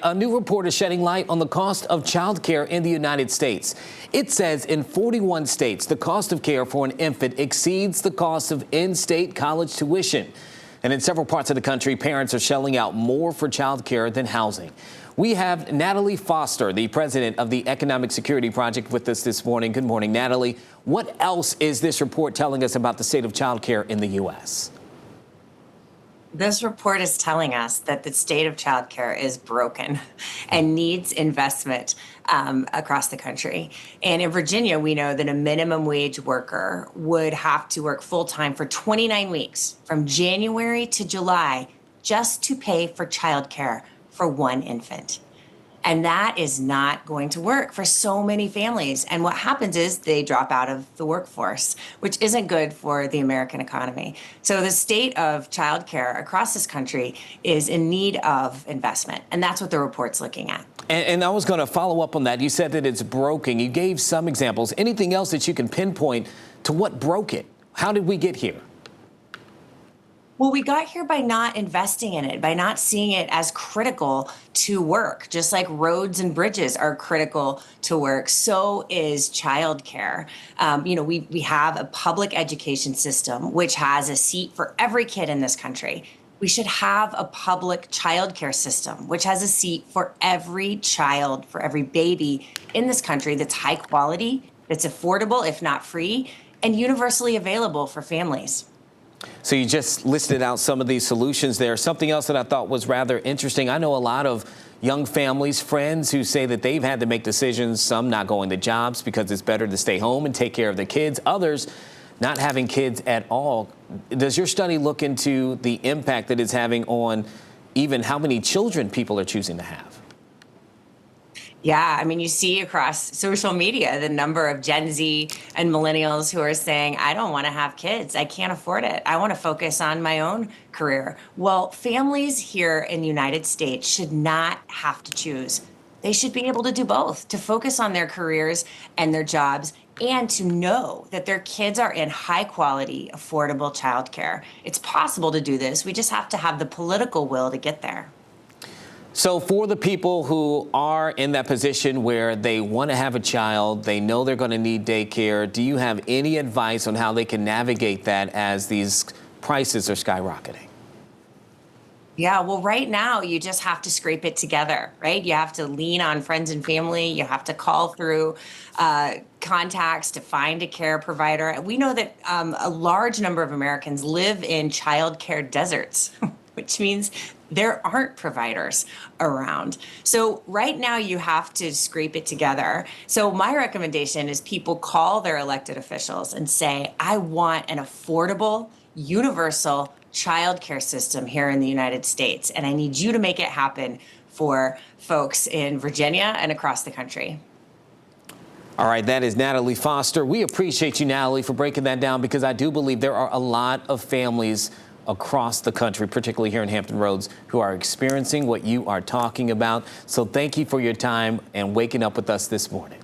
A new report is shedding light on the cost of childcare in the United States. It says in 41 states, the cost of care for an infant exceeds the cost of in-state college tuition. And in several parts of the country, parents are shelling out more for childcare than housing. We have Natalie Foster, the president of the Economic Security Project, with us this morning. Good morning, Natalie. What else is this report telling us about the state of childcare in the U.S.? This report is telling us that the state of childcare is broken and needs investment across the country. And in Virginia, we know that a minimum wage worker would have to work full time for 29 weeks from January to July just to pay for childcare for one infant. And that is not going to work for so many families. And what happens is they drop out of the workforce, which isn't good for the American economy. So the state of childcare across this country is in need of investment. And that's what the report's looking at. And I was going to follow up on that. You said that it's broken. You gave some examples. Anything else that you can pinpoint to what broke it? How did we get here? Well, we got here by not investing in it, by not seeing it as critical to work. Just like roads and bridges are critical to work, so is childcare. We have a public education system which has a seat for every kid in this country. We should have a public childcare system which has a seat for every child, for every baby in this country that's high quality, that's affordable, if not free, and universally available for families. So you just listed out some of these solutions there. Something else that I thought was rather interesting. I know a lot of young families, friends who say that they've had to make decisions, some not going to jobs because it's better to stay home and take care of their kids, others not having kids at all. Does your study look into the impact that it's having on even how many children people are choosing to have? Yeah, I mean, you see across social media the number of Gen Z and millennials who are saying, I don't want to have kids. I can't afford it. I want to focus on my own career. Well, families here in the United States should not have to choose. They should be able to do both, to focus on their careers and their jobs and to know that their kids are in high quality, affordable childcare. It's possible to do this. We just have to have the political will to get there. So for the people who are in that position where they want to have a child, they know they're going to need daycare, do you have any advice on how they can navigate that as these prices are skyrocketing? Yeah, well, right now you just have to scrape it together, right? You have to lean on friends and family. You have to call through contacts to find a care provider. We know that a large number of Americans live in childcare deserts, which means there aren't providers around. So right now you have to scrape it together. So my recommendation is people call their elected officials and say, I want an affordable, universal childcare system here in the United States. And I need you to make it happen for folks in Virginia and across the country. All right, that is Natalie Foster. We appreciate you, Natalie, for breaking that down, because I do believe there are a lot of families across the country, particularly here in Hampton Roads, who are experiencing what you are talking about. So thank you for your time and waking up with us this morning.